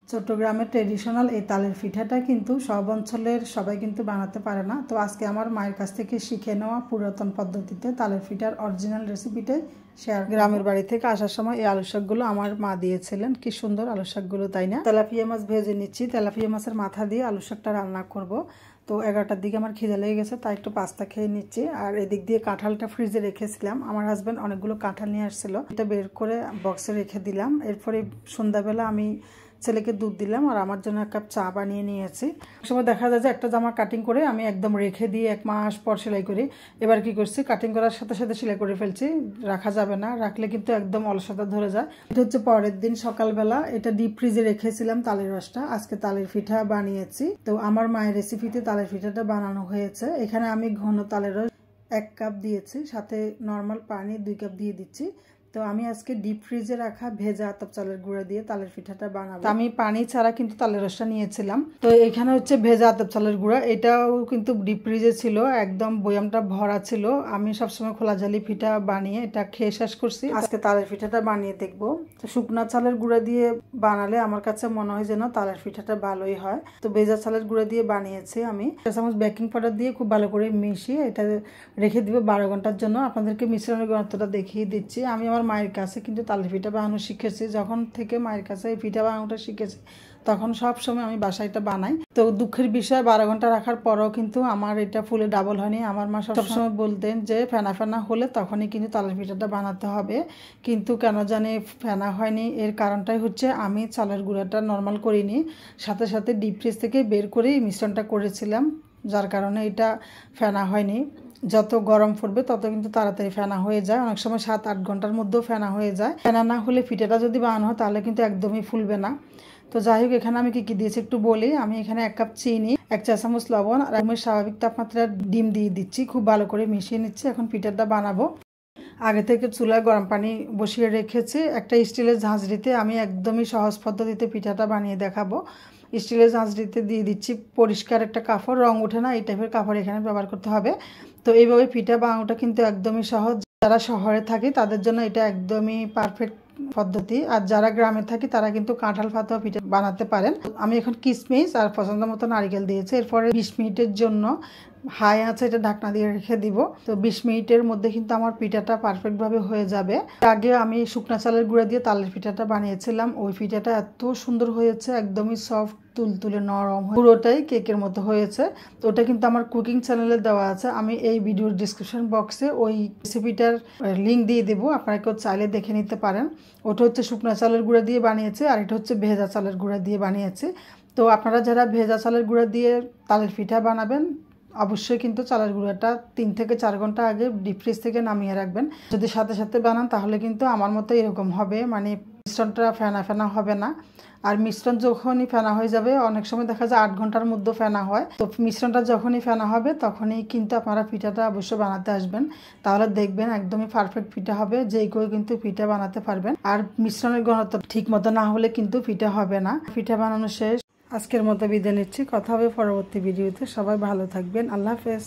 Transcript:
চট্টগ্রামের ট্রেডিশনাল এই তালের পিঠাটা কিন্তু সব অঞ্চলের সবাই কিন্তু বানাতে পারে না। তো আজকে আমার মায়ের কাছ থেকে শিখে নেওয়া পুরাতন পদ্ধতিতে তালের পিঠার অরিজিনাল রেসিপিটাই শেয়ার। গ্রামের বাড়ি থেকে আসার সময় এই আলু শাকগুলো আমার মা দিয়েছিলেন, কি সুন্দর আলু শাকগুলো, তাই না? তেলাপিয়া মাছ ভেজে নিচ্ছি। তেলাপিয়া মাছের মাথা দিয়ে আলু শাকটা রান্না করব। তো 11টার দিকে আমার খিদে লেগে গেছে, তাই একটু পাস্তা খেয়ে নিচ্ছি। আর এদিক দিয়ে কাঁঠালটা ফ্রিজে রেখেছিলাম, আমার হাজব্যান্ড অনেকগুলো কাঁঠাল নিয়ে আসছিল, এটা বের করে বক্সে রেখে দিলাম। এরপরে সন্ধ্যাবেলা আমি ছেলেকে দুধ দিলাম আর আমার জন্য 1 কাপ চা বানিয়ে নিয়েছি। সময় দেখা যায় যে একটা জামা কাটিং করে আমি একদম রেখে দিয়ে 1 মাস পর সেলাই করি। এবার কি করছি, কাটিং করার সাথে সাথে সেলাই করে ফেলছি, রাখা যাবে না, রাখলে কিন্তু একদম অলসতা ধরে যায়। এটা হচ্ছে পরের দিন সকালবেলা, এটা ডিপ ফ্রিজে রেখেছিলাম তালের রসটা। আজকে তালের পিঠা বানিয়েছি। তো আমার মায়ের রেসিপিতে তালের পিঠাটা বানানো হয়েছে। এখানে আমি ঘন তালের রস 1 কাপ দিয়েছি, সাথে নর্মাল পানি 2 কাপ দিয়ে দিচ্ছি। তো আমি আজকে ডিপ ফ্রিজে রাখা ভেজা আতপ চালের গুঁড়া দিয়ে তালের পিঠাটা বানাবো। আমি পানি ছাড়া কিন্তু তালের রসটা নিয়েছিলাম। তো এখানে হচ্ছে ভেজা আতপ চালের গুঁড়া, এটাও কিন্তু ডিপ ফ্রিজে ছিল, একদম বয়ামটা ভরা ছিল। আমি সবসময় খোলা জালি পিঠা বানিয়ে এটা খেয়ে শেষ করছি। আজকে তালের পিঠাটা বানিয়ে দেখবো। তো শুকনা চালের গুঁড়া দিয়ে বানালে আমার কাছে মনে হয় যেন তালের পিঠাটা ভালোই হয়। তো ভেজা চালের গুঁড়া দিয়ে বানিয়েছি আমি। 1 চামচ বেকিং পাউডার দিয়ে খুব ভালো করে মিশিয়ে এটা রেখে দিব 12 ঘন্টার জন্য। আপনাদেরকে মিশ্রণের ঘনত্বটা দেখিয়ে দিচ্ছি। আমি আমার মায়ের কাছে কিন্তু তালের পিঠা বানানো শিখেছি। যখন থেকে মায়ের কাছে এই পিঠা বানানোটা শিখেছি তখন সব সময় আমি বাসায় এটা বানাই। তো দুঃখের বিষয় 12 ঘন্টা রাখার পরও কিন্তু আমার এটা ফুলে ডাবল হয়নি। আমার মা সবসময় বলতেন যে ফেনা ফেনা হলে তখনই কিন্তু তালের পিঠাটা বানাতে হবে, কিন্তু কেন জানি ফেনা হয়নি। এর কারণটাই হচ্ছে আমি চালের গুঁড়াটা নর্মাল করিনি, সাথে সাথে ডিপ ফ্রিজ থেকে বের করেই মিশ্রণটা করেছিলাম, যার কারণে এটা ফেনা হয়নি। যত গরম পড়বে তত কিন্তু তাড়াতাড়ি ফেনা হয়ে যায়, অনেক সময় 7-8 ঘন্টার মধ্যেও ফেনা হয়ে যায়। ফেনা না হলে পিঠাটা যদি বানানো হয় তাহলে কিন্তু একদমই ফুলবে না। তো যাই হোক, এখানে আমি কি দিয়েছি একটু বলি। আমি এখানে 1 কাপ চিনি, 1 চা চামচ লবণ আর আমি স্বাভাবিক তাপমাত্রার ডিম দিয়ে দিচ্ছি, খুব ভালো করে মিশিয়ে নিচ্ছি। এখন পিঠাটা বানাবো। আগে থেকে চুলায় গরম পানি বসিয়ে রেখেছি। একটা স্টিলের ঝাঁঝরিতে আমি একদমই সহজ পদ্ধতিতে পিঠাটা বানিয়ে দেখাবো। স্টিলের ঝাঁঝরিতে দিয়ে দিচ্ছি পরিষ্কার একটা কাপড়, রং ওঠে না এই টাইপের কাপড় এখানে ব্যবহার করতে হবে। তো এইভাবে পিঠা বানানোটা কিন্তু একদমই সহজ। যারা শহরে থাকে তাদের জন্য এটা একদমই পারফেক্ট পদ্ধতি, আর যারা গ্রামে থাকে তারা কিন্তু কাঁঠাল পাতা পিঠা বানাতে পারেন। আমি এখন কিশমিশ আর পছন্দ মতো নারকেল দিয়েছি। এরপরে 20 মিনিটের জন্য হাই আছে এটা ঢাকনা দিয়ে রেখে দিব। তো 20 মিনিটের মধ্যে কিন্তু আমার পিঠাটা পারফেক্টভাবে হয়ে যাবে। আগে আমি শুকনা চালের গুঁড়া দিয়ে তালের পিঠাটা বানিয়েছিলাম, ওই পিঠাটা এত সুন্দর হয়েছে, একদমই সফট তুলতুলে নরম, পুরোটাই কেকের মতো হয়েছে। তো ওটা কিন্তু আমার কুকিং চ্যানেলে দেওয়া আছে, আমি এই ভিডিওর ডিসক্রিপশন বক্সে ওই রেসিপিটার লিঙ্ক দিয়ে দেবো, আপনারা কেউ চাইলে দেখে নিতে পারেন। ওটা হচ্ছে শুকনা চালের গুঁড়া দিয়ে বানিয়েছে আর এটা হচ্ছে ভেজা চালের গুঁড়া দিয়ে বানিয়েছে। তো আপনারা যারা ভেজা চালের গুঁড়া দিয়ে তালের পিঠা বানাবেন অবশ্যই কিন্তু চালের গুঁড়াটা 3 থেকে 4 ঘন্টা আগে ডিপ ফ্রিজ থেকে নামিয়ে রাখবেন। যদি সাথে সাথে বানান তাহলে কিন্তু আমার মতো এরকম হবে, মানে মিশ্রণটা ফেনা ফেনা হবে না। আর মিশ্রণ যখনই ফেনা হয়ে যাবে, অনেক সময় দেখা যায় 8 ঘন্টার মধ্যে ফেনা হয়, তো মিশ্রণটা যখনই ফেনা হবে তখনই কিন্তু আপনারা পিঠাটা অবশ্যই বানাতে আসবেন, তাহলে দেখবেন একদমই পারফেক্ট পিঠা হবে, যেই কেউ কিন্তু পিঠা বানাতে পারবেন। আর মিশ্রণের ঘনত্ব ঠিক মতো না হলে কিন্তু পিঠা হবে না। পিঠা বানানো শেষ, আজকের মতো বিদায় নিচ্ছি। কথা হবে পরবর্তী ভিডিওতে। সবাই ভালো থাকবেন, আল্লাহ হাফেজ।